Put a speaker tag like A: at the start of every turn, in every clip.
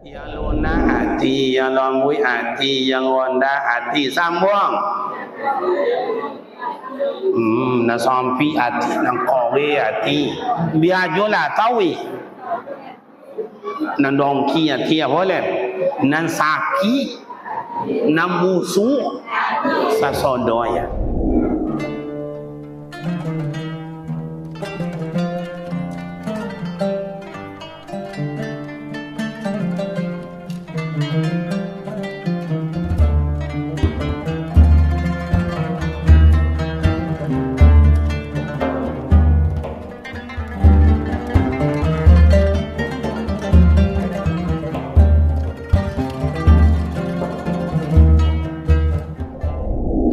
A: Yang lunak hati, yang lembut hati, yang rendah hati, sambung. Nak sampai hati, nak kore hati. Biar jualah tahu. Nak dongki hati apa boleh? Nak sakit, nak musuh, sasodoya.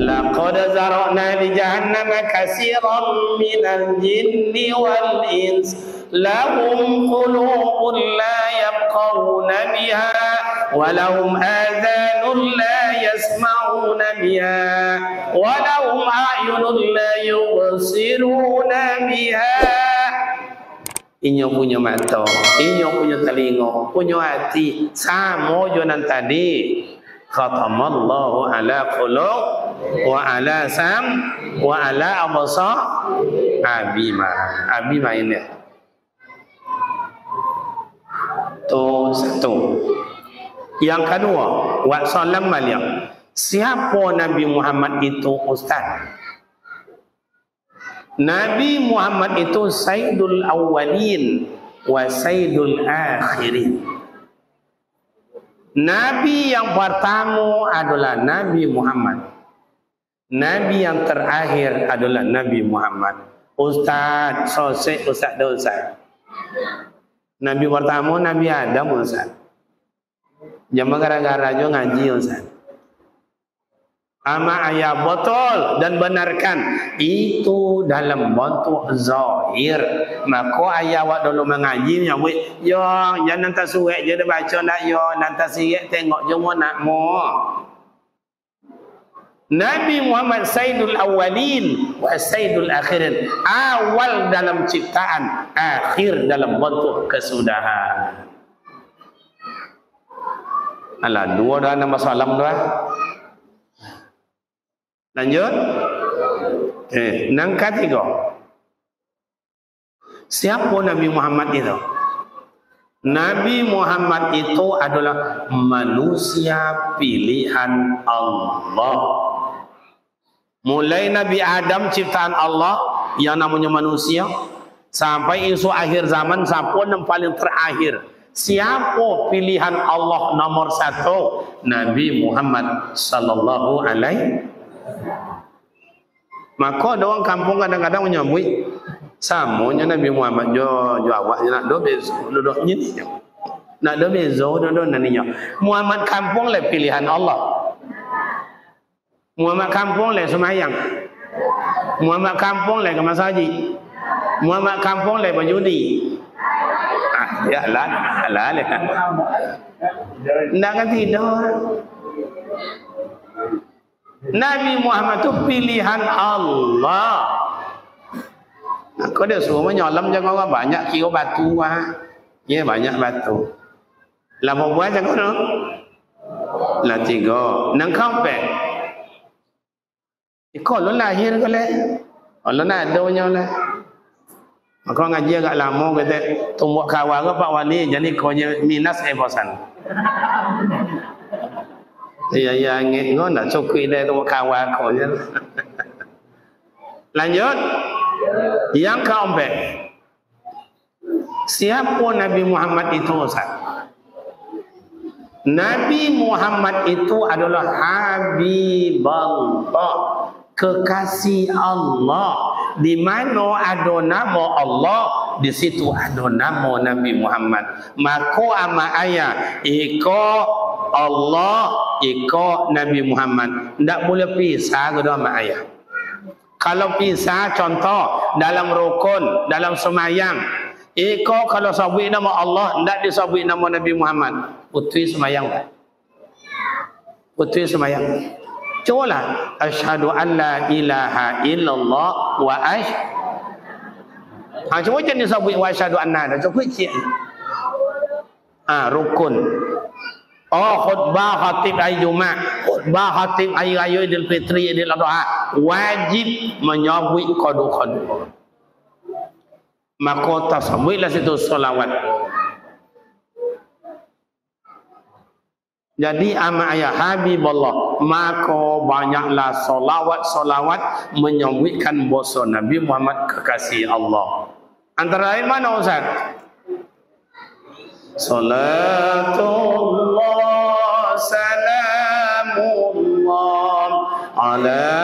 A: Laqad zara'na li jahannama katsiran minal jinni wal ins lahum qulubun la yafqahuna biha wa lahum adhanun la yasma'una biha wa lahum a'yunun la yubsiruna biha. Inyo punya mata, inyo punya telinga, punya hati, sama jonan tadi. Khatamallahu ala qulub wa ala sam wa ala absar abima ini tu satu. Yang kedua, wa sallam malia, siapa Nabi Muhammad itu ustaz? Nabi Muhammad itu sayyidul awwalin wa sayyidul akhirin. Nabi yang pertama adalah Nabi Muhammad. Nabi yang terakhir adalah Nabi Muhammad. Ustaz, sosek ustaz dah ustaz. Nabi pertama Nabi Adam ustaz. Jangan gara-gara jo ngaji ustaz. Ama ayat betul dan benarkan itu dalam bentuk zahir. Maka ayat awak dulu mengaji yang weh, yo jangan tak surat je dah baca nak yo, nanti siap tengok je mo nak mo. Nabi Muhammad sayyidul awwalin wa sayyidul akhirin. Awal dalam ciptaan, akhir dalam bentuk kesudahan. Alah, dua dah nama salam dah. Lanjut. Yang ketiga, siapa Nabi Muhammad itu? Nabi Muhammad itu adalah manusia pilihan Allah. Mulai Nabi Adam ciptaan Allah yang namanya manusia sampai isu akhir zaman, siapa yang paling terakhir? Siapa pilihan Allah nomor satu? Nabi Muhammad sallallahu alaihi. Maka ada orang kampung kadang-kadang menyambut samanya Nabi Muhammad jo awak nak do bezo duduk ni nak do bezo do naninya. Muhammad kampung le pilihan Allah. Muhammad kampung le semayang. Muhammad kampung le ke masjid. Muhammad kampung le berjudi. Ya lah le. Ndak kan tidur. Nabi Muhammad itu pilihan Allah. Kau dia suruh menyolam jangan orang banyak kira batu ah. Ya banyak batu. Lama buat jangan no. Lah tiga. Nang kampe. Ikut lo lahir ke le. Allah nak ada nya lah. Maka ngaji agak lama kata tumbuk kawan ke Pak Wali jadi kau minus bosan. Ya ngit nak cukup dia tu kawan kau je. Lanjut. Yang keempat, siapa Nabi Muhammad itu Ustaz? Nabi Muhammad itu adalah Habibullah, kekasih Allah. Di mana ada nama Allah, di situ ada nama Nabi Muhammad. Maka ama ayat iko Allah, iko Nabi Muhammad. Tak boleh pisah kedua ama ayat. Kalau pisah, contoh dalam rukun, dalam semayang, iko kalau sabui nama Allah, tidak disabui nama Nabi Muhammad, putri semayang. Putri semayang. Cobalah, asyhadu an la ilaha illallah wa cuba je disabui wa asyhadu anna, dah cukup cik. Rukun. Oh, khutbah khatib hari Jumat, khutbah khatib hari raya Idul Fitri, Idul Adha, wajib menyambut qadu-qadu. Maka tasawwurlah situ solawat. Jadi ama ayah Habibullah, maka banyaklah solawat menyambutkan boso Nabi Muhammad kekasih Allah. Antara lain mana Ustaz? Salatullah salamullah ala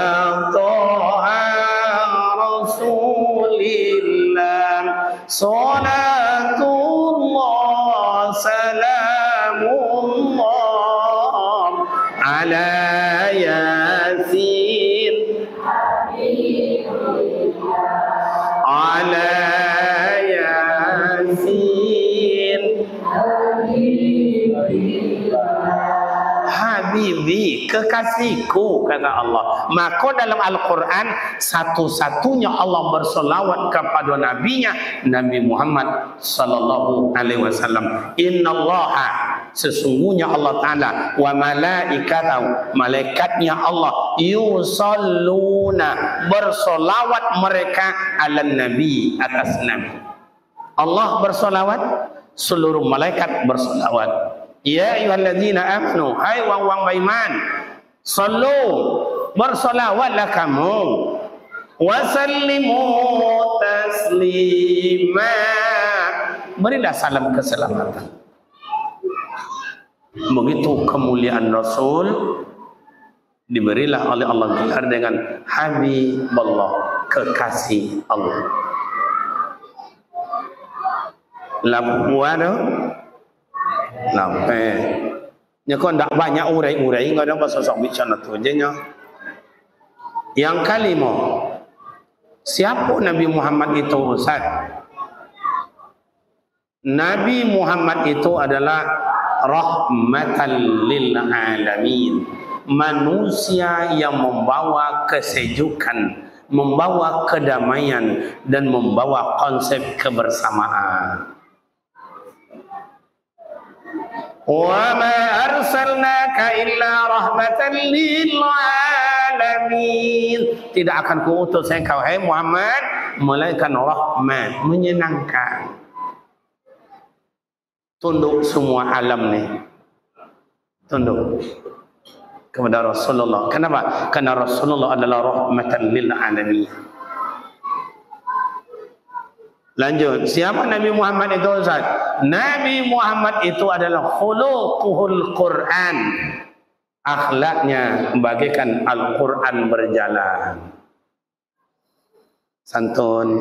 A: taha rasulillah. Salatullah salamullah ala yasin ala Habibi, kekasihku, kata Allah. Maka dalam Al-Quran satu-satunya Allah bersolawat kepada nabinya Nabi Muhammad sallallahu alaihi wasallam. Innallaha, sesungguhnya Allah Ta'ala, wa malaikatahu, malaikatnya Allah, yusalluna, bersolawat mereka ala nabi, atas nabi. Allah bersolawat, seluruh malaikat bersolawat. Ya ayyuhalladzina amanu, hai wang-wang beriman, sallu, bersolawatlah kamu, wasallimu taslima, berilah salam keselamatan. Begitu kemuliaan Rasul diberilah oleh Allah gelar dengan Habibullah, kekasih Allah. Lapuado lampe nya kon dak banyak urai-urai enggak ada bahasa sok bicara tu aja nya. Yang kelima, siapa Nabi Muhammad itu Ustaz? Nabi Muhammad itu adalah rahmatan lil alamin, manusia yang membawa kesejukan, membawa kedamaian dan membawa konsep kebersamaan. Wa ma arsalnaka illa rahmatan lil alamin. Tidak akan kuutus engkau hai Muhammad melainkan rahmat, menyenangkan. Tunduk semua alam ni. Tunduk kepada Rasulullah. Kenapa? Karena Rasulullah adalah rahmatan lil alamin. Lanjut, siapa Nabi Muhammad itu Ustaz? Nabi Muhammad itu adalah khuluquhul Quran. Akhlaknya bagaikan Al-Quran berjalan. Santun,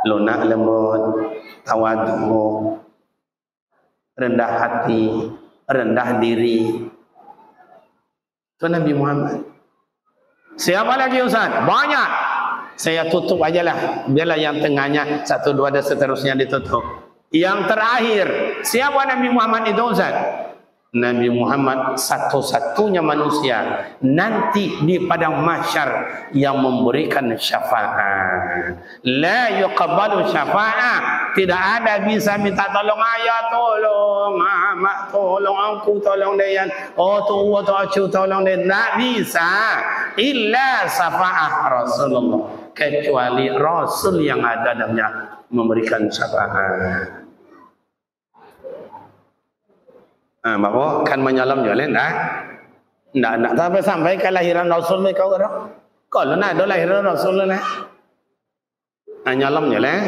A: lunak lembut, tawadhu, rendah hati, rendah diri. Itu Nabi Muhammad. Siapa lagi Ustaz? Banyak. Saya tutup aja lah, biarlah yang tengahnya 1, 2 dan seterusnya ditutup. Yang terakhir, siapa Nabi Muhammad itu Ustaz? Nabi Muhammad satu-satunya manusia nanti di padang mahsyar yang memberikan syafaat. La yuqbalu syafaat, tidak ada bisa minta tolong ayah, tolong mak, tolong aku, tolong dia, oh tua tu acu tolong dia, tak bisa. Illa syafaat Rasulullah, kecuali Rasul yang ada dalamnya memberikan syafaat. Bapak kan menyalam jalan dah. Nak sampai sampai kelahiran Rasul ni kau kata. Kalau nak ada lahiran Rasul ni. Nyalam jalan.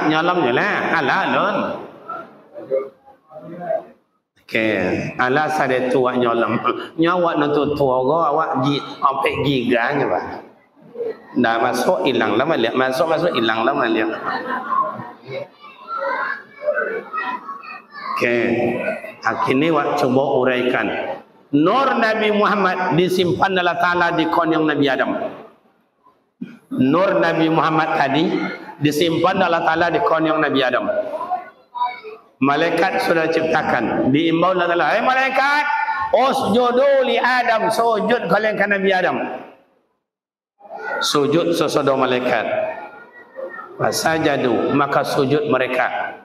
A: Nyalam jalan. Alah lon. Okey, ala sade tua nyalam. Nyawa nanti tua go awak sampai giganya bah. Dah masuk hilang lama lihat. Masuk hilang lama lihat. Okey, akhirnya wak coba uraikan. Nur Nabi Muhammad disimpan Allah Ta'ala di kon yang Nabi Adam. Nur Nabi Muhammad tadi disimpan Allah Ta'ala di kon yang Nabi Adam. Malaikat sudah ciptakan, diimbau Allah Ta'ala, hai malaikat, usjudu li Adam, sujud kalian ke Nabi Adam. Sujud sesudah malaikat. Fasajadu, maka sujud mereka.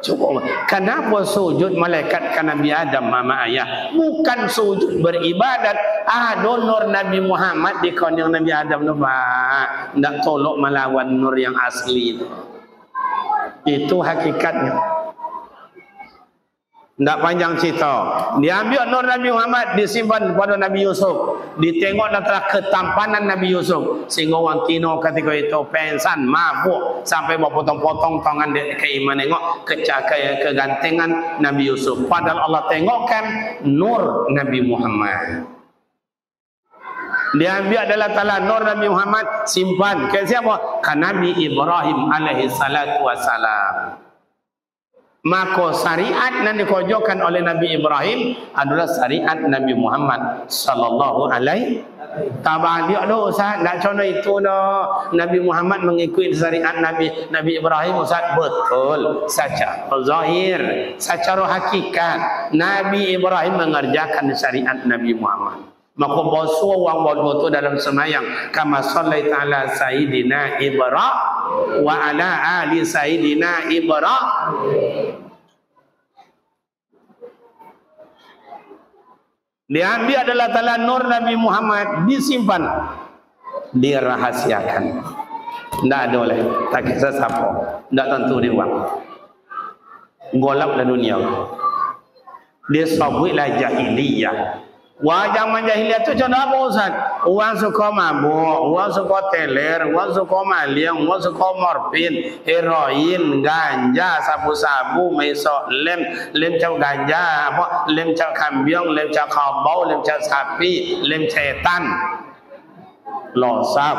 A: Cuba, kenapa sujud malaikat ke Nabi Adam mama ayah? Bukan sujud beribadat. Nur Nabi Muhammad di konyang Nabi Adam tu pak, ndak tolok melawan nur yang asli itu. Itu hakikatnya. Ndak panjang cerita. Diambil nur Nabi Muhammad, disimpan pada Nabi Yusuf. Ditengok antara ketampanan Nabi Yusuf. Sehingga orang Tino ketika itu pensan, mabuk. Sampai berpotong-potong tangan dia keiman tengok kegantengan Nabi Yusuf. Padahal Allah tengokkan nur Nabi Muhammad. Diambil adalah tala nur Nabi Muhammad, simpan. Ke siapa? Ke Nabi Ibrahim alaihi salatu wassalam. Maka syariat yang dikojokan oleh Nabi Ibrahim adalah syariat Nabi Muhammad sallallahu alaihi wasallam. Dia tu Ustaz, nak contoh itu dah. Nabi Muhammad mengikuti syariat Nabi Ibrahim Ustaz, betul. Secara zahir, secara hakikat Nabi Ibrahim mengerjakan syariat Nabi Muhammad. Maka basuh orang bodoh tu dalam semayang, kama sallaita ala sayyidina Ibrahim wa ala ali sayyidina Ibrahim. Diambil adalah tala nur Nabi Muhammad, disimpan, dirahasiakan. Tidak ada oleh, tak kisah siapa, tidak tentu dia orang. Golap dalam dunia. Dia sabuilah jahiliyah. Wajah jahiliyah tu contoh apa Ustaz? Orang suka mabuk, orang suka teler, orang suka maliang, orang suka morfin, heroin, ganja, sabu-sabu, mesok lem cak ganja, apa? Lem cak kambiong, lem cak kabau, lem cak sapi, lem setan. Losap.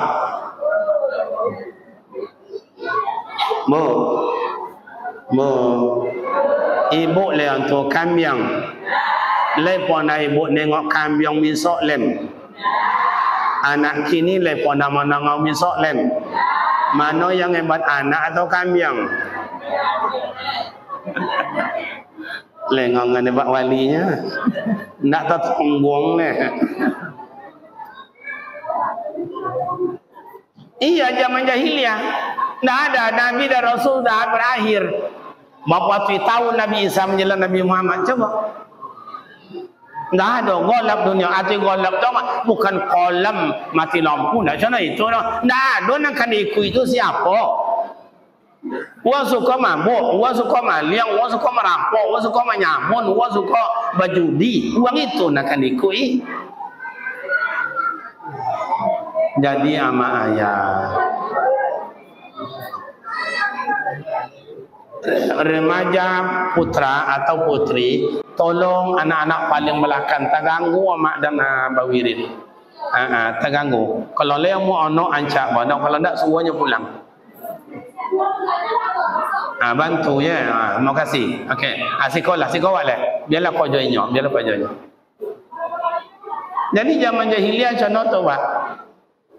A: Ibu le untuk kambiong. Lepona ibu nengok kambing misok lem. Anak kini lepona menengok misok lem. Mana yang hebat, anak atau kambing? Lengong dengan hebat walinya. Nak tak tungguang le. Iya zaman jahiliyah. Tidak ada Nabi dan Rasul dah berakhir. Berapa tahun Nabi Isa menjelang Nabi Muhammad? Coba. Tidak ada golap dunia. Arti golap tu bukan kolam mati lampu. Tidak macam itu. Tidak ada yang akan diikut itu siapa. Orang suka mabuk, orang suka maliang, orang suka merampok, orang suka menyamun, orang suka berjudi. Orang itu yang akan diikut. Jadi ama ayah, remaja putra atau putri, tolong anak-anak paling belakang tak ganggu mak dan bawirin. Terganggu. Kalau le mau ono ancak bodoh, kalau tak semuanya pulang. Bantu ya. Terima kasih. Okey. Sekolah le. Biarlah kau joinnya, Jadi zaman jahiliyah contoh tu Pak.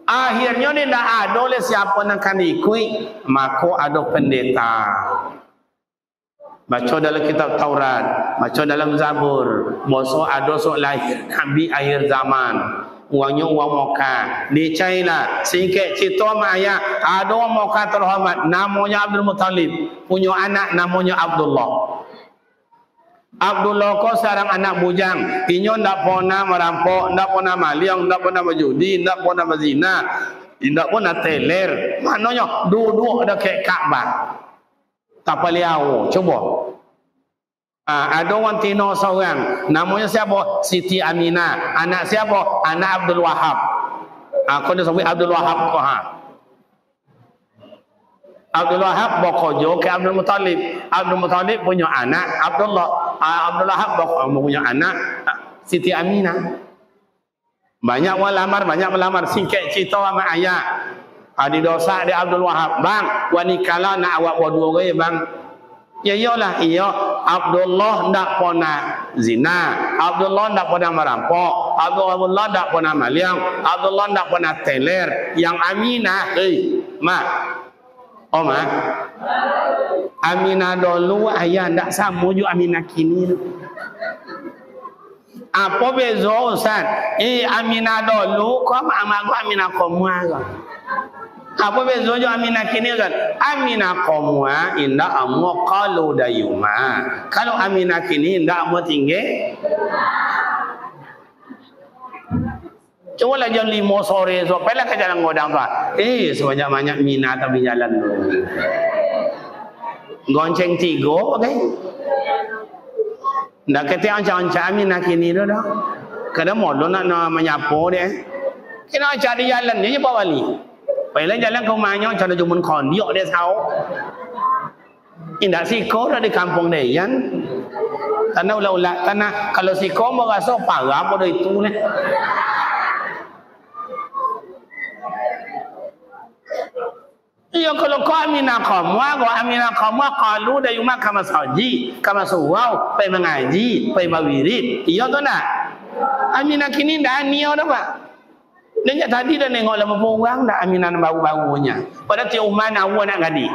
A: Akhirnya ni tak ada oleh siapa yang akan ikut, maka ada pendeta. Baca dalam kitab Taurat, baca dalam Zabur, bosok ada sok lahir Nabi akhir zaman. Uangnya uang Mekah. Dicailah sikit cerita mak ayah, ada orang Mekah terhormat namanya Abdul Muttalib, punya anak namanya Abdullah. Abdullah kau seorang anak bujang. Inyo tak pernah merampok, tak pernah maliang, tak pernah berjudi, tak pernah berzina, tak pernah teler. Maknanya duduk dekat Kaabah. Tak peliau. Coba. Ada orang Tino seorang. Namanya siapa? Siti Aminah. Anak siapa? Anak Abdul Wahab. Kau dah sebut Abdul Wahab kau Abdul Wahab bokojo ke Abdul Muttalib. Abdul Muttalib punya anak Abdullah. Abdul Wahab punya anak Siti Aminah. Banyak melamar. Singkat cerita sama ayah. Ada dosa di Abdul Wahab. Bang, wanikala nak awak berdua ke bang? Ya iyalah, iya. Abdullah tak pernah zina. Abdullah tak pernah merampok. Abdullah tak pernah maliang. Abdullah tak pernah teler. Yang Aminah, mak. Mak. Aminah dulu ayah tak sama juga Aminah kini. Apa beza Ustaz? Aminah dulu kau mak Aminah kau muar. Apa bezanya Aminah kini kan? Aminah qomwa indah amu qalu dayuma. Kalau Aminah kini indah amu tinggi. Coba lah jam 5 sore so, pelah ke jalan godang tu. Sebanyak-banyak minat tapi jalan tu. Gonceng 3 pakai. Ndak kata ancang-ancang Aminah kini tu dah. Kadang modal nak menyapu dia. Kena cari jalan dia Pak Wali. Baiklah jalan ke rumahnya cara jumun kondiok dia tahu. Indak siko dah di kampung dia kan. Tanah ulat-ulat tanah kalau siko merasa parah pada itu ni. Iya kalau kau Aminah kamu kalau dah yuma kama saji, kama surau, pergi mengaji, pergi berwirid. Iya tu nak. Aminah kini dah niat dah Pak. Dia tadi dah nengok lama orang dah Aminah baru-barunya. Pada tiap umar nak awak nak gadi.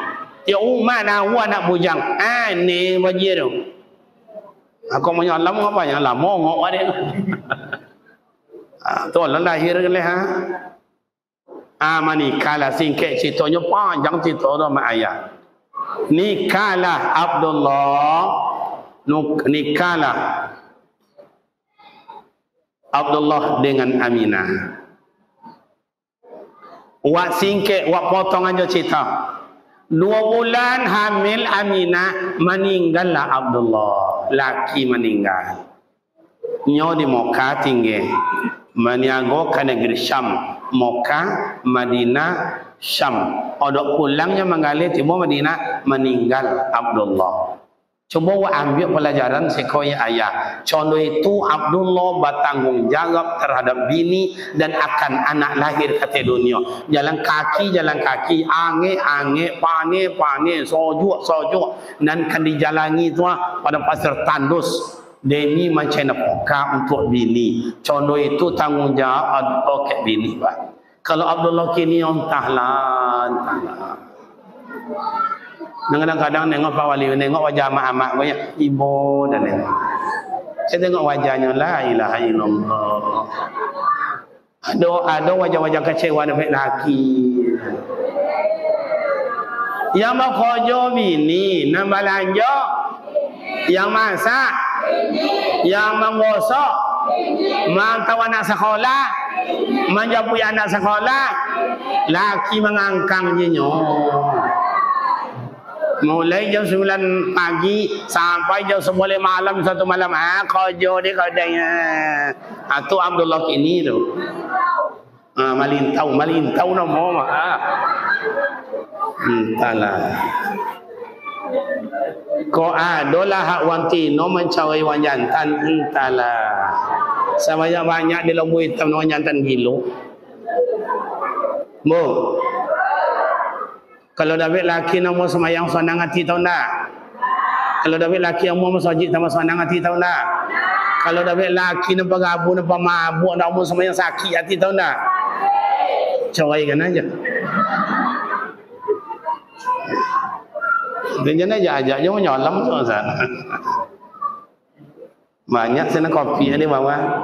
A: Tiap umar nak awak nak bujang. Ni bagi tu. Aku mau nyalam apa yang lama ngok dia. Tu lah lahir ke leh ha. Menikah lah singkat ceritanya panjang cerita tu mak ayah. Nikahlah Abdullah. Nikahlah Abdullah dengan Aminah. Wak singkat, wak potong aja cerita. 2 bulan hamil Aminah, meninggallah Abdullah. Laki meninggal. Nyo di Mokkah tinggi. Meniago ke negeri Syam. Mokkah, Madinah, Syam. Odok pulangnya menggali timur Madinah, meninggal Abdullah. Coba wa ambil pelajaran sekolah ayah. Contoh itu Abdullah bertanggung jawab terhadap bini dan akan anak lahir ke dunia. Jalan kaki, ange, pane, sojuk. Dan kan dijalani tu pada pasir tandus. Demi macam poka untuk bini. Contoh itu tanggung jawab Abdullah ke bini. Pak. Kalau Abdullah kini entahlah. Kadang-kadang nengok Pak Wali, nengok wajah mak-mak banyak ibu dan nengok. Saya tengok wajahnya la ilaha illallah. Ada wajah-wajah kecewa dengan laki. Yang mau kerja bini, nak belanja, yang masak, yang mengosok, mantau anak sekolah, menjapui anak sekolah, laki mengangkang jinyo. Mulai jam 9 pagi sampai jam 11 malam satu malam. Kerja dia kadangnya. Tu Abdullah ini tu. Malintau nama. Entahlah. Kau adalah hak wanti no mencari wan jantan entahlah. Sebanyak-banyak di lembu hitam no jantan gilo. Bu. Kalau David laki nak mau semayang senang hati tahu tak? Kalau David laki yang mau masjid sama senang hati tahu tak? Kalau David laki nak bergabu nak mabuk nak mau semayang sakit hati tahu tak? Ceraikan aja. Jangan aja mau nyolam tu sana. Banyak sana kopi ada bawa.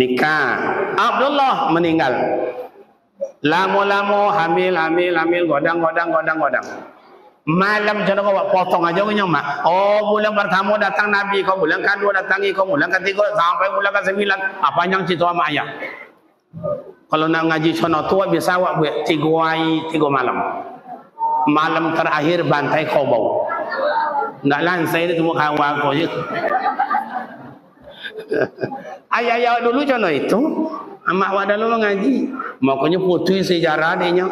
A: Nikah. Abdullah meninggal. Lama-lama hamil godang. Malam macam kau potong aja punya mak. Bulan pertama datang Nabi, kau bulan kedua datangi, kau bulan ketiga sampai bulan ke-9. Panjang cerita mak ayah. Kalau nak ngaji sono tua bisa awak buat 3 hari 3 malam. Malam terakhir bantai kau bau. Enggak lansai dia temu kawan kau je. Ayah dulu contoh itu. Amak awak dulu mengaji. Makanya putri sejarah dia.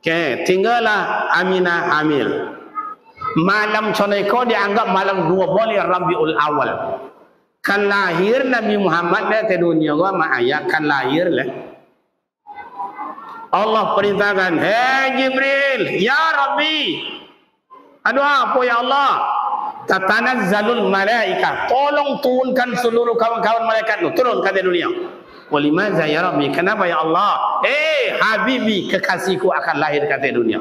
A: Okay, tinggallah Aminah hamil. Malam contoh dianggap malam 12 Rabiul Awal. Kan lahir Nabi Muhammad dari dunia gua mak ayah kan lahir lah. Allah perintahkan, "Hei Jibril, ya Rabbi." Aduh apa ya Allah? Tatanazzalul malaika. Tolong turunkan seluruh kawan-kawan malaikat tu turun ke dunia. Walimadza ya Rabbi? Kenapa ya Allah? Habibi kekasihku akan lahir ke dunia.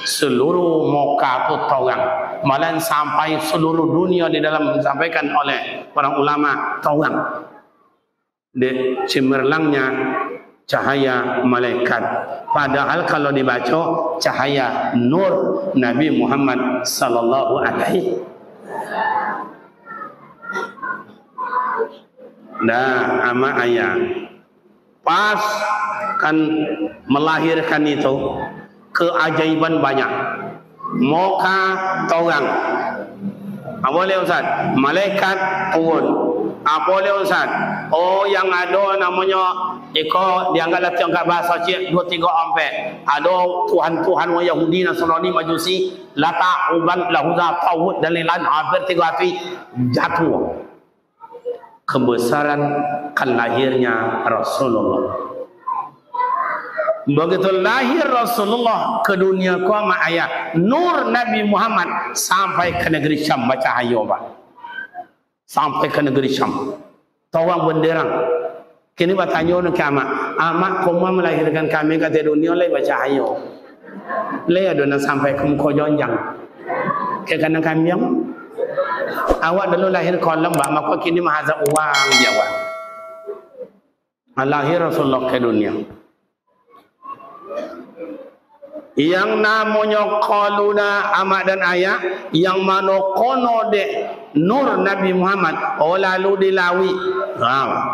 A: Seluruh Mokkah tu tahu, malah sampai seluruh dunia di dalam disampaikan oleh para ulama tahu. Di cemerlangnya cahaya malaikat. Padahal kalau dibaca cahaya nur Nabi Muhammad sallallahu alaihi. Nah, ama ayat pas kan melahirkan itu keajaiban banyak. Moka torang. Apa boleh Ustaz? Malaikat turun. Apa boleh Ustaz? Oh, yang ada namanya iko dianggap tiangkat bahasa cik 2-3 ampe. Ada tuhan-tuhan orang Yahudi Nasrani Majusi lata uban lahuza tauhid dan lain-lain hampir 3 hati jatuh. Kebesaran kan lahirnya Rasulullah. Begitu lahir Rasulullah ke dunia ku ama ayat nur Nabi Muhammad sampai ke negeri Syam baca hayo Pak. Sampai ke negeri Syam. Tawang benderang. Kini bertanya nak amak, amak koma melahirkan kami ke dunia lai baca hayo. Lai adona sampai ke muka jonjang. Ke kanan kami yang awak dulu lahir kolam Pak, maka kini mahazab uang dia Pak. Lahir Rasulullah ke dunia. Yang namanya qaluna amak dan ayat yang mana kono de nur Nabi Muhammad lalu dilawi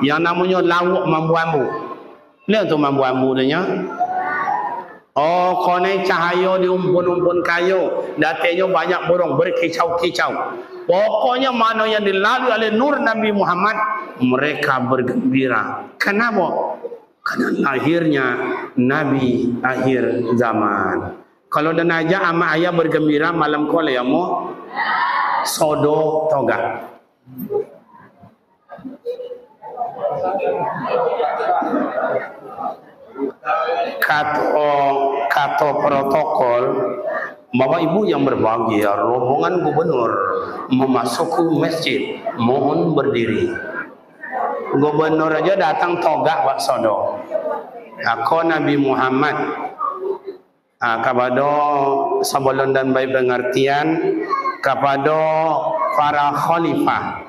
A: yang namanya lawuk mambu-ambu. Lihat tu mambu-ambu dia. Oh, kone cahaya di umpun-umpun kayu, datanya banyak burung berkicau-kicau. Pokoknya mana yang dilalui oleh nur Nabi Muhammad mereka bergembira. Kenapa? Karena lahirnya Nabi akhir zaman. Kalau dan aja ama ayah bergembira malam kole ya mo sodo toga. Kata protokol Bapak Ibu yang berbahagia, rombongan gubernur memasuki masjid, mohon berdiri. Gubernur aja datang toga wak sodo. Aku Nabi Muhammad kepada sebelum dan baik pengertian kepada para khalifah,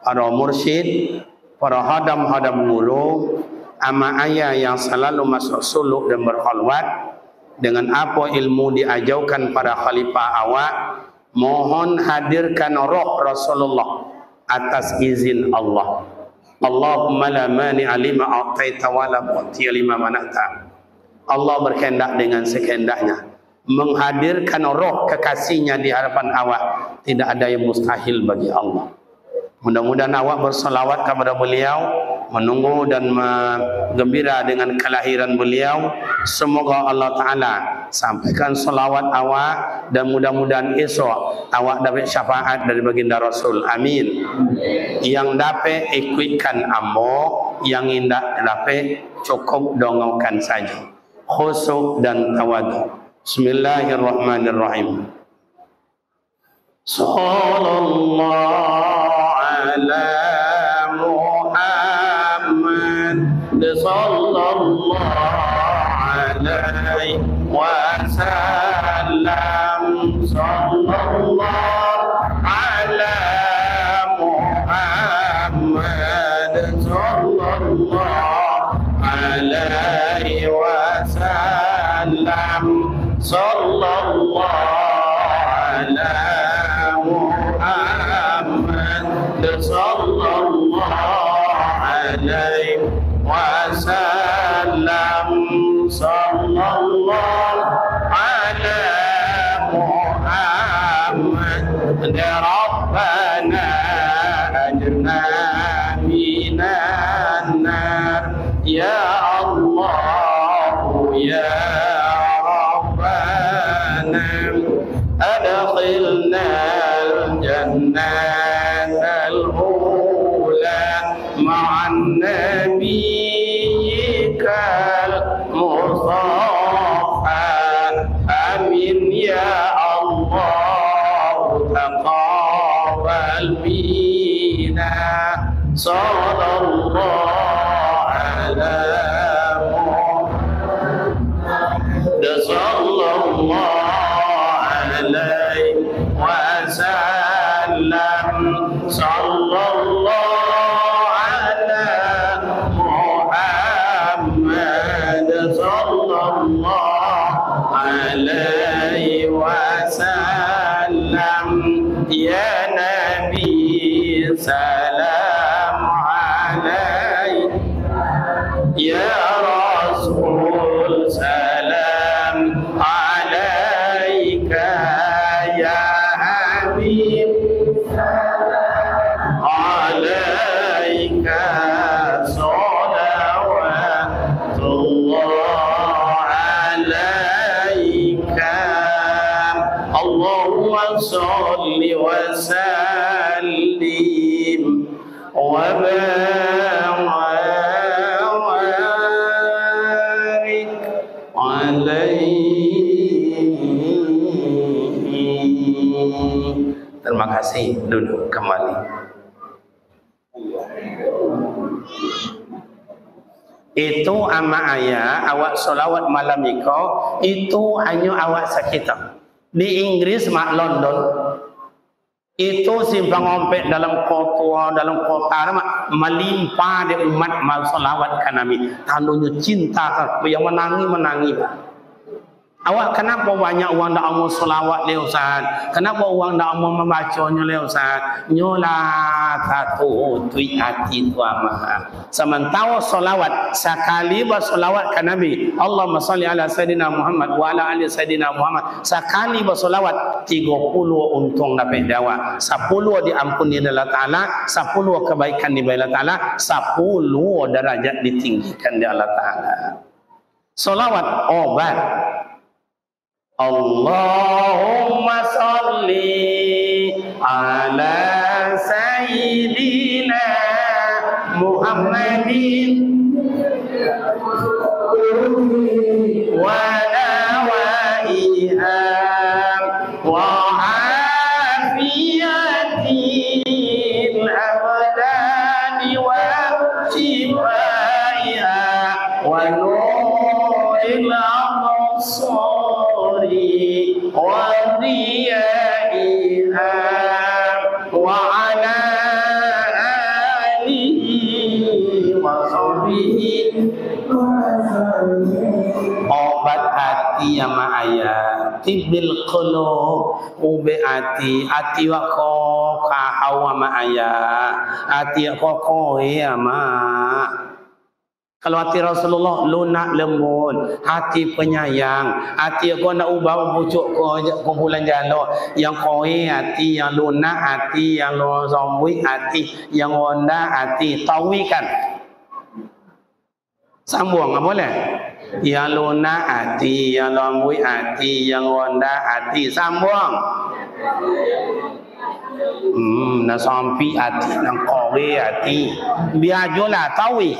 A: para mursyid, para hadam-hadam guru, ama ayah yang selalu masuk suluk dan berkhalwat dengan apa ilmu diajarkan para khalifah awak, mohon hadirkan roh Rasulullah atas izin Allah. Allahumma la mani'a lima a'taita wa la mu'tiya lima mana'ta. Allah berkehendak dengan sekehendaknya menghadirkan roh kekasihnya di hadapan awak, tidak ada yang mustahil bagi Allah. Mudah-mudahan awak bersalawat kepada beliau, menunggu dan gembira dengan kelahiran beliau. Semoga Allah Ta'ala sampaikan salawat awak dan mudah-mudahan esok awak dapat syafaat dari baginda Rasul. Amin. Yang dapat ikutkan ambo, yang tidak dapat cukup dongongkan saja. Khusyuk dan tawadu. Bismillahirrahmanirrahim. Sallallahu ala Muhammad sallallahu alaihi wasallam. Sallallahu ala Muhammad sallallahu alaihi wasallam. Sallallahu ala sallallahu alaihi wasallam. Sallallahu ala Muhammad. Rabbana ajirna minan nar. Ya Allah ya Rabbana adkhilna al-jannah مع نبيك المصطفى. آمين يا الله تقبل منا. صلى الله على محمد صلى الله عليه وسلم. صلى الله Ya Nabi salam alaik, Ya Rasul salam alaika, Ya Habib alaika salawatullah alaika. Allahumma salli wa sallim wa barik alaihi. Terima kasih. Duduk kembali. Itu ama ayah awak solawat malam itu hanya awak sakita. Di Inggris mak London itu simpang ompek dalam kota melimpah di umat mal solawat kan Nabi. Tandanya cinta kan yang menangi. Awak kenapa banyak uang dak amu solawat le Ustaz? Kenapa uang dak amu membacanya le Ustaz? Nyola satu tui hati tu amah. Sementara solawat sekali bersolawat kan Nabi. Allahumma salli ala Sayyidina Muhammad wa ala ali Sayyidina Muhammad. Sekali bersolawat 30 untung dapat dawa. 10 diampuni Allah Taala, 10 kebaikan di Allah Taala, 10 derajat ditinggikan di Allah Taala. Solawat obat. Allahumma salli ala Sayyidina Muhammadin wa nawaiha wa afiyatil abdani wa shifaiha wa nuril absar wadiyaiha wa ala alihi wa sahbihi. Obat hati yang ayah tibil qulub ube hati wa ko ka hawa ma ayah hati ko ya ma. Kalau hati Rasulullah lunak lembut, hati penyayang, hati kau nak ubah pucuk kau kumpulan jalo, yang kau hati yang lunak, hati yang lozomwi, hati yang rendah, hati tawikan. Sambung apa boleh? Yang lunak hati, yang lozomwi hati, yang rendah hati, sambung. Nak sampai hati, nak kau hati, biar jola tawi.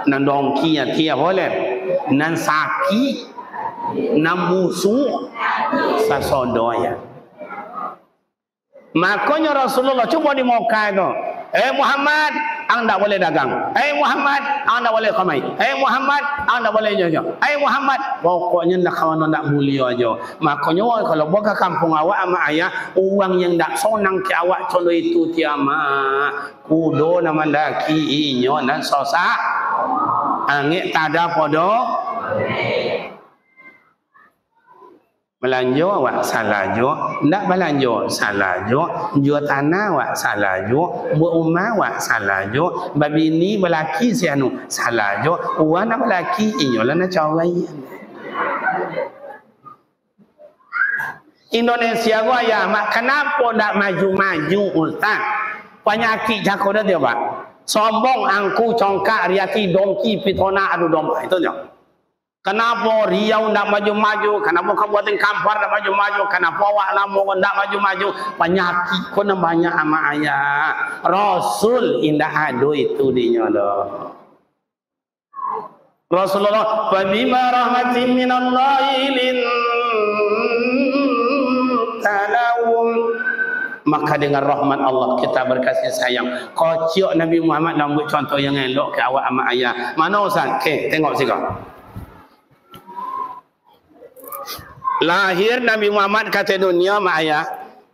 A: Nan dongki hati apa boleh? Nan saki, nan musuh, sasodoya. Makanya Rasulullah cuba di Mekah itu. Muhammad, ang tak boleh dagang. Muhammad, ang tak boleh kamai. Muhammad, ang tak boleh jajan. Muhammad, pokoknya nak kawan nak mulia aja. Makanya kalau buka kampung awak sama ayah, uang yang tak sonang ke awak contoh itu tiama. Kudo nama laki inyo dan sosak. Angin tak ada podo. Belanja awak salah jo, ndak belanja salah jo, jual tanah awak salah jo, buat rumah awak salah jo, babini belaki si anu salah jo, uang nak belaki inyolah nak cawai. Indonesia gua ya, mak kenapa ndak maju-maju Ustaz? Penyakit jago dah dia pak. Sombong angku congkak riaki dongki pitona adu domba itu je. Kenapa Riau tidak maju-maju? Kenapa Kabupaten Kampar tidak maju-maju? Kenapa awak Lamongan tidak maju-maju? Penyakit kau banyak ama ayah. Rasul indah adu itu dinya dah. Rasulullah, "Fabima rahmatin minallahi lintalahum." Maka dengan rahmat Allah kita berkasih sayang. Kocok Nabi Muhammad nak buat contoh yang elok ke awak ama ayah. Mana Ustaz? Okey, tengok sikap. Lahir Nabi Muhammad kata dunia mak ayah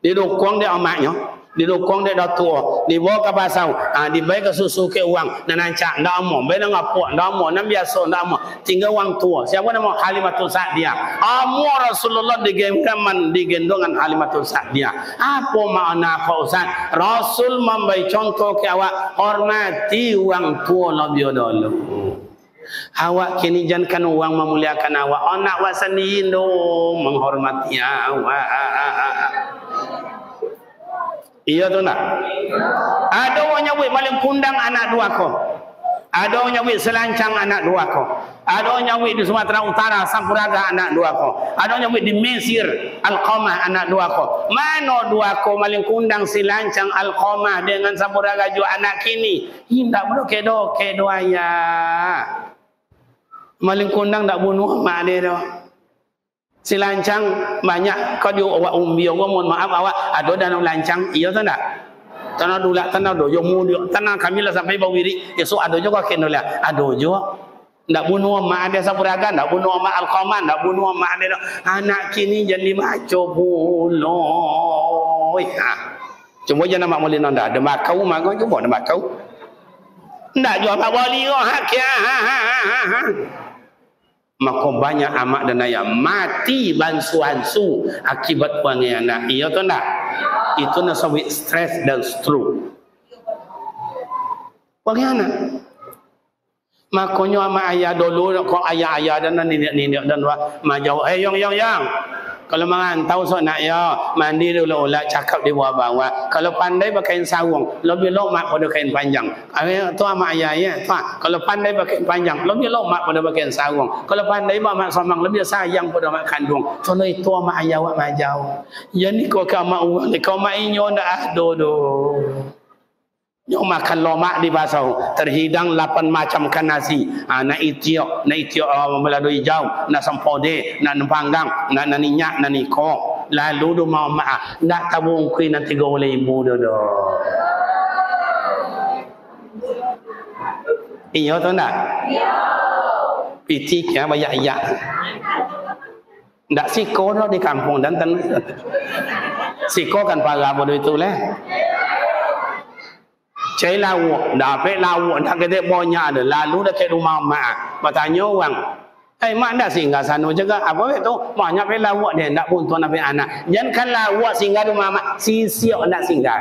A: didukung dia amaknya di lokong dia dah tua, di bawa ke pasau, di bayi ke susu ke uang, dan ancak, ndak mau, bayi dah ngapuk, ndak mau, nan biasa ndak mau, tinggal uang tua. Siapa nama Halimatul Sa'diyah? Amor Rasulullah digendongan Halimatul Sa'diyah. Apa makna Pak Ustaz? Rasul memberi contoh ke awak, hormati uang tua lebih dulu. Awak kini jangan uang memuliakan awak, anak awak sendiri dong menghormati awak. Iya tu nak. Ada orang nyawit maling kundang anak dua ko. Ada orang nyawit selancang anak dua ko. Ada orang nyawit di Sumatera Utara Sampuraga anak dua ko. Ada orang nyawit di Mesir Al-Qamah anak dua ko. Mana dua ko maling kundang selancang Al-Qamah dengan Sampuraga juga anak kini. Hindak berdoke-doke doa ya. Maling kundang tak bunuh mak dia dah. Si lancang banyak kau dia awak umbi awak mohon maaf awak ada danau lancang iya tak tak tanah dulak tanah dojo mudio tanah kami lah sampai bawiri esok ada juga kena ada juga ndak bunuh mak dia Sampuraga ndak bunuh mak Al-Qamah ndak bunuh mak dia anak kini jadi maco puloi cuma jangan mak molin ndak ada makau mak kau cuba ada makau ndak jual mak wali kau hak ya maka banyak amak dan ayah mati bansu-bansu akibat wangi anak. Iya atau tak? Itu nasabit stres dan stroke. Wangi anak. Makanya amak ayah dulu, kok ayah-ayah dan nenek-nenek dan majau. Yang. Kalau mengantau so nak ya mandi dulu ulah cakap di bawah-bawah. Kalau pandai pakai sarung, lebih lomak pada kain panjang. Tu amak ayah ya. Kalau pandai pakai panjang, lebih lomak pada pakai sarung. Kalau pandai mak somang lebih sayang pada mak kandung. Contoh itu amak ayah wak majau. Ya ni kau amak uang ni kau mak inyo ndak ada do. Nyo makan lomak di pasau terhidang 8 macam kan nasi na itiok melado hijau na sampode na panggang na ninyak na niko lalu do mau mak ndak tabung kui nanti go oleh ibu do iyo tu ndak iyo pitik ya banyak ndak siko do di kampung dan siko kan para bodoh itu lah cai lawu, dapat lawu, nak kita banyak ada. Lalu dah ke rumah mak, bertanya orang, mak dah singgah sana juga. Apa itu? Banyak pe lawu dia, nak pun tuan apa anak. Jangan kan lawu singgah rumah mak, siap nak singgah.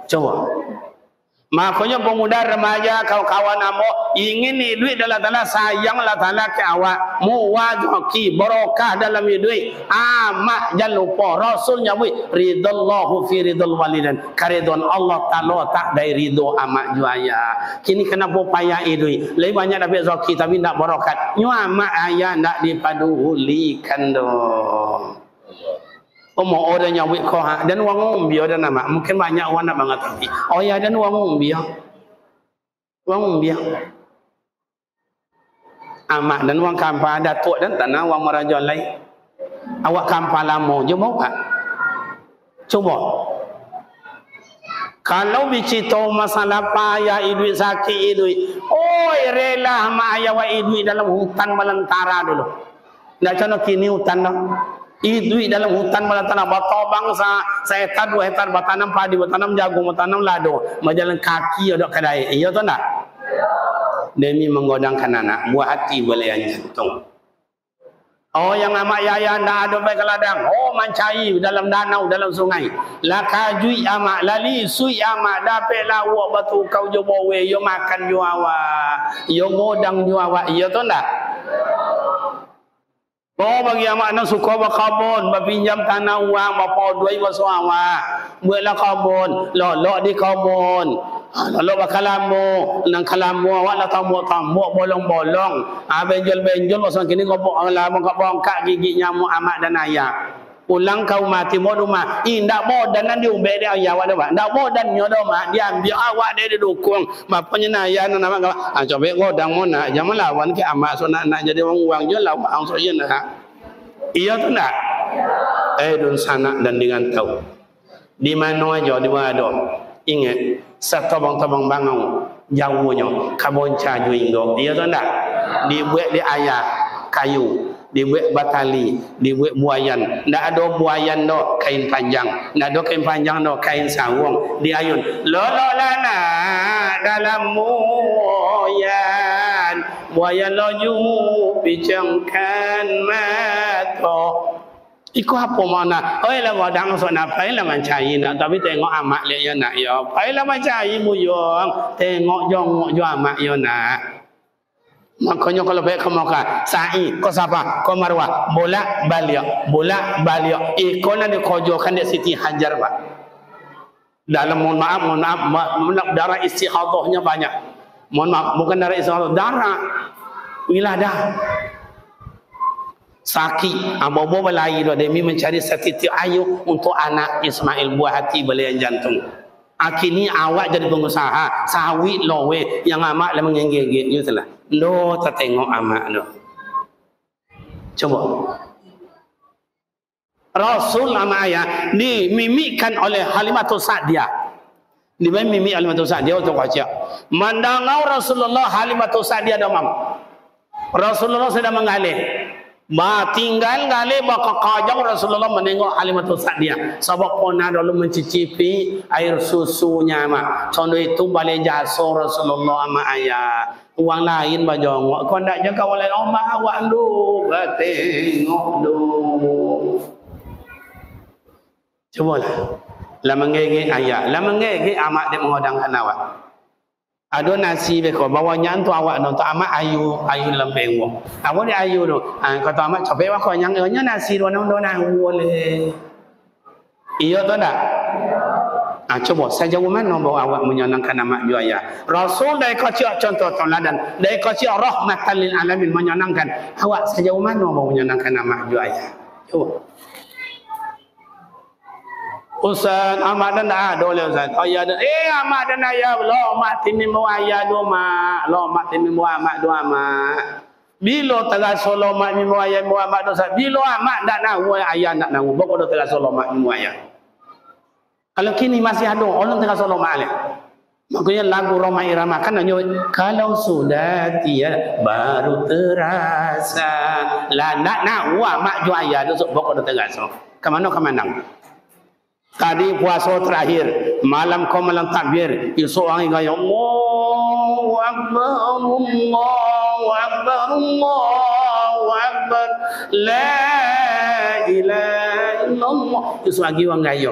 A: Coba. Makanya pemuda remaja kawan-kawan amo ingin ni duit dalam tanah sayanglah tanah ke awak muwajaki barokah dalam duit amak jangan lupa Rasul nyabui ridallahu fi ridal walidan karidon Allah Ta'ala tak dari ridho amak juaya kini kenapa payah duit lebih banyak dapat zaki tapi tak barokat nyu amak ayah tak dipadulikan doh. Mau orang nyawik kau dan uang umbi ada nama mungkin banyak orang nak mengetahui oh ya dan uang umbi amak dan uang kampah datuk dan tanah uang meraja lain awak kampah lama je mau tak cuba kalau bicara masalah payah idui sakit idui oi rela mak ayah wa idui dalam hutan belantara dulu nak contoh kini hutan dah idui dalam hutan tanah batu bangsa saya hektar 2 hektar bertanam padi bertanam jagung bertanam lado berjalan kaki ada kedai iya tu tak demi menggodangkan anak buah hati boleh yang jantung oh yang amak yaya ndak ada baik ladang oh mancai dalam danau dalam sungai la kajui amak lali sui amak dapat lawak batu kau jo bawe yo makan jo awak yo godang jo awak iya tu tak oh bagi amak nak suka berkabun, berpinjam tanah uang, berpodoi bersuawa, buatlah kabun, lolok di kabun, lolok berkalamu, nang kalamu awak lah tambuk bolong-bolong, benjol pasal kini kau lah bongkak gigi nyamuk amak dan ayah. Pulang kau mati mau rumah, indak bodan nanti ubek dia ayah awak dah, indak bodan nyo dah mak dia ambil awak dia didukung, bapanya naya nama kau, coba godang mau nak, jangan lawan ke amak so nak jadi uang je lah, uang so je nak, iya tu nak, dun sana dan dengan tahu, di mana aja di mana ingat, setabang-tabang bangau jauhnya, kabon caju inggo, iya tu nak, dibuat di ayah kayu. dibuat batali, dibuat buayan. Ndak ada buayan no kain panjang, ndak ada kain panjang no kain sarung, diayun. Lolo lana dalam buayan, buayan loju picangkan mata. Iku apa makna? Oi lah wadang sok napai lah mencari nak, tapi tengok amak le yo nak yo. Pai lah mencari buyong, tengok jongok jo amak yo nak. Makanya kalau baik kamu kata sa'i kau siapa kau marwah bolak balik ikon ada kojokan di Siti Hajar pak dalam mohon maaf darah istihadahnya banyak, mohon maaf bukan darah istihadah, darah wiladah sakit abobo belai demi mencari setitik ayu untuk anak Ismail buah hati belian jantung. Akhirnya awak jadi pengusaha sawit lowe yang amak lah menggigit you telah lo tak tengok amak lo. Coba Rasul amak ayah dimimikkan oleh Halimatus Sa'diyah, dimimik Halimatus Sa'diyah untuk baca mandangau Rasulullah Halimatus Sa'diyah domam Rasulullah sedang mengalih tinggal ngalih baka kajang Rasulullah menengok Halimatus Sa'diyah sebab pernah dulu mencicipi air susunya mak. Contoh itu balik jasa Rasulullah sama ayah uang lain bajong kau nak jaga oleh omak awak lu tengok dulu. Cubalah lah mengegek ayah lah mengegek amak dia mengodangkan awak. Ada nasi beko bawanya tu awak tu amak ayu lembeng wo. Awak dia ayu tu. Kata amak capek wak kau yang nasi tu nang dona boleh. Iya tu dak? Coba saya jawab mana bawa awak menyenangkan amak ju ayah. Rasul dari kecil contoh teladan, dari kecil rahmatan lil alamin menyenangkan. Awak saya jawab mana bawa menyenangkan amak ju ayah. Coba. Ustaz amak dan ada oleh Ustaz. Ayah dan amak dan ayah lo mak timi mu ayah do mak, lo mak timi mu amak do amak. Bila telah solo mak mi mu ayah mu amak do Ustaz. Bila amak ndak nahu ayah ndak nahu. Pokok do telah solo mak mi mu ayah. Kalau kini masih ada orang telah solo mak le. Makanya lagu Roma Irama kan nyanyi kalau sudah tiada baru terasa. Lah ndak nahu amak ju ayah do pokok do telah solo. Kemana kemana? Tadi puasa terakhir malam kau malam takbir esok orang gaya Allahu Akbar Allahu Akbar Allahu Akbar la ilaha illallah esok lagi orang gaya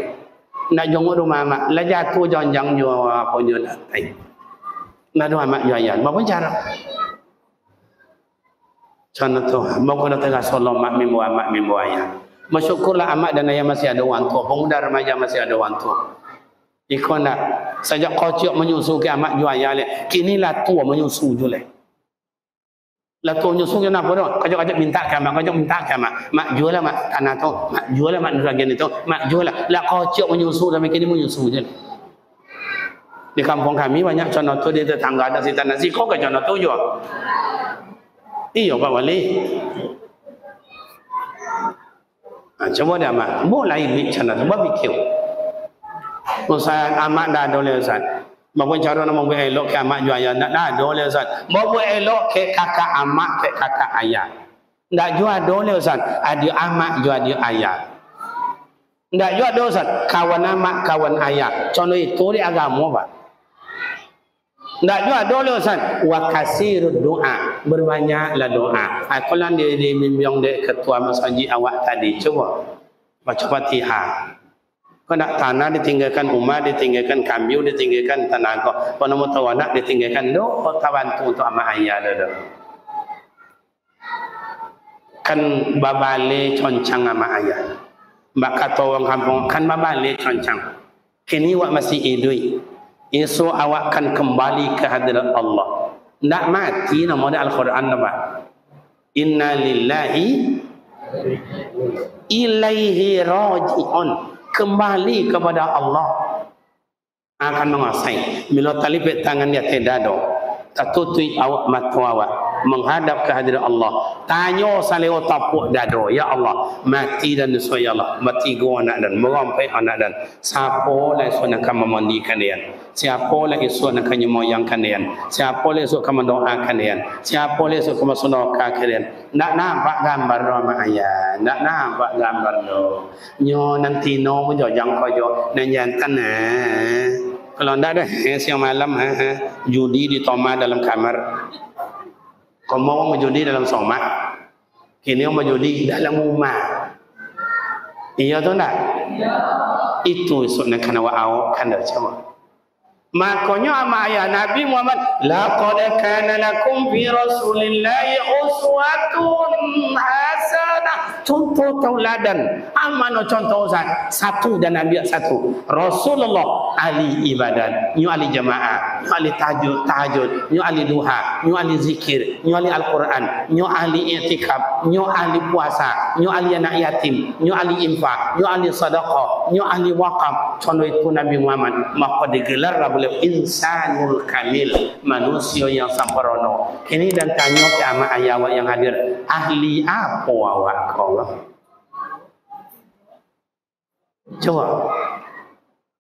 A: nak jongok rumah mak la jatuh jonjang jo apa jo datai nak doa mak jayan apa cara contoh mau kena tengah solat mak mimbu amak mimbu ayah. Bersyukurlah amak dan ayah masih ada orang tua, pemuda remaja masih ada orang tua. Ikon nak sejak kocok menyusu ke amak ju ayah le, kini lah tua menyusu je le. Lah tua menyusu ke apa dah? Kocok minta ke amak, kocok minta ke amak. Mak jual lah mak tanah tu, mak jual lah mak bagian itu, mak jual lah. Lah kocok menyusu sampai kini menyusu je le. Di kampung kami banyak contoh tu di tetangga ada si tanah si kau ke contoh tu juga. Iya Pak Wali. Coba dia amak, boleh ini cina, coba fikir. Ustaz amak dah ada oleh Ustaz. Bawa cara nak membuat elok ke amak jual ayah, dah ada oleh Ustaz. Bawa elok ke kakak amak ke kakak ayah. Dah jual ada oleh Ustaz. Adik amak jual adik ayah. Dah jual ada Ustaz. Kawan amak kawan ayah. Contoh itu di agama Pak. Dah jual ada oleh Ustaz. Wa kasirud doa. Berbanyaklah doa. Kalau di mimpiang de ketua masjid awak tadi coba baca Fatihah. Kau nak tanah ditinggalkan umat, ditinggalkan kambing, ditinggalkan tanah kau. Kau nak tahu anak ditinggalkan doa bantu untuk amak ayah dah. Kan babale concang amak ayah. Mbak kata orang kampung kan babale concang. Kini awak masih hidup. Esok awak akan kembali ke hadirat Allah. Nak mati nama dia Al-Quran apa? Inna lillahi ilaihi raji'un. Kembali kepada Allah akan menguasai. Bila talipet tangan dia tidak ada, tak tutui awak mata awak. menghadap ke hadirat Allah. Tanya salih tapuk dada, ya Allah, mati dan dosa ya Allah, mati gua anak dan merampai anak dan siapa lah esok nak memandikan dia, siapa lah esok nak nyemoyangkan dia, siapa lah esok akan mendoakan dia, siapa lah esok akan mensedekahkan dia. Nak nampak gambar ramai ayat, nak nampak gambar do. Nyo nanti no pun jangan kau jo dan jantan kalau ndak ada siang malam judi ditoma dalam kamar. Kau mau menjudi dalam somak, kini mau menjudi dalam rumah. Iya tu tak? Iya. Itu isuknya kena wa'au kanda cuma. Makanya ama ayat Nabi Muhammad, laqad kana lakum fi Rasulillahi uswatun hasanah. Contoh tauladan. Amano contoh Ustaz? Satu dan Nabi satu. Rasulullah ahli ibadat, nyu ahli jamaah, nyu ahli tahajud, nyu ahli duha, nyu ahli zikir, nyu ahli Al-Quran, nyu ahli i'tikaf, nyu ahli puasa, nyu ahli anak yatim, nyu ahli infak, nyu ahli sedekah, nyu ahli wakaf. Contoh itu Nabi Muhammad, maka digelar beliau insanul kamil, manusia yang sempurna. Ini dan tanya ke ama ayah yang hadir, ahli apa awak kau? Coba.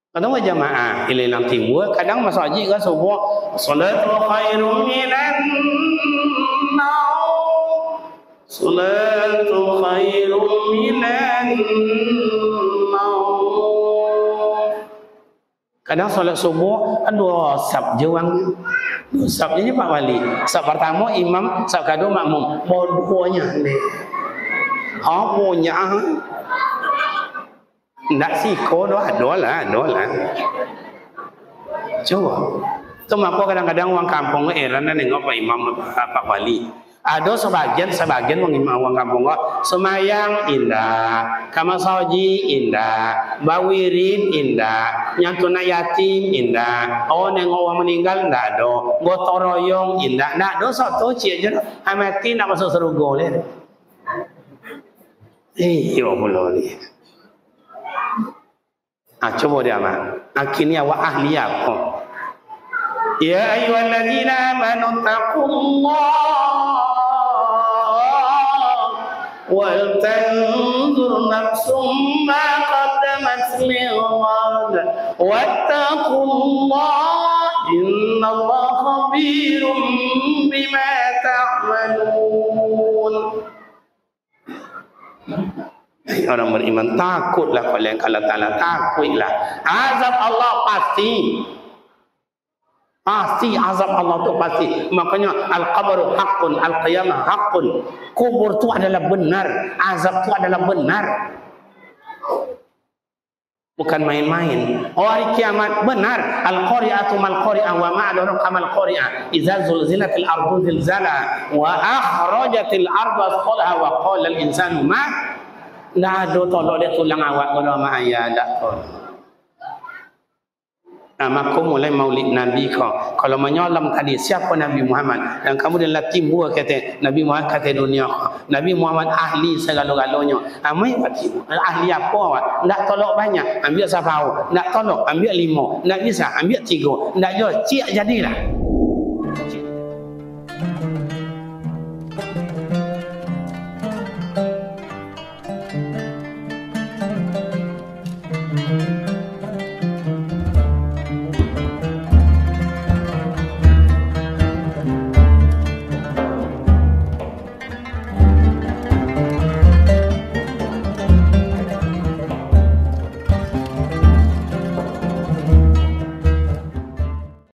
A: Kadang jamaah ilalang timur, kadang masuk haji kan subuh, salatu khairum minan naum, salatu khairum minan naum. Kadang solat subuh dua sab jewang, dua sab je Pak Wali. Sab pertama imam, sab kedua makmum. Bodohnya ni. Apunya ndak siko doh adolah. Coba. Tu maka kadang-kadang orang kampung heran nengok Pak Imam Pak Wali. Ada sebagian orang kampung semayang indah, kamasaji indah, bawirin indah, nyantuna yatim indah, nengok orang meninggal ndak ada, gotong royong indah, ndak ada satu cie je amati nak masuk surga le. Iyo pula ni. Coba dia amat. Akhirnya awak ahli apa? Ya ayyuhalladzina amanu taqullaha wal tanzur nafsum ma qaddamat lighad wattaqullaha innallaha khabirum bima ta'malun. Orang beriman takutlah kepada Allah Ta'ala, takutlah azab Allah pasti azab Allah tu pasti. Makanya al-qabru haqqun, al-qiyamah haqqun. Kubur tu adalah benar, azab tu adalah benar, bukan main-main. Hari kiamat benar. Al-qari'atu mal qari'ah wa ma adraka mal qari'ah idza zulzilatil ardu zilzalaha wa akhrajatil ardu athqalaha wa qala al-insanu ma dah ada tolok dia tulang awak kalau mak ayah dak tolok. Maka mulai maulid Nabi kau. Kalau menyolam tadi siapa Nabi Muhammad dan kamu adalah timbul kata Nabi Muhammad kata dunia kau. Nabi Muhammad ahli segala-galanya. Amai ahli apa awak? Nak tolok banyak, ambil safau. Nak tolok, ambil 5. Nak bisa, ambil 3. Nak jual, ciak jadilah.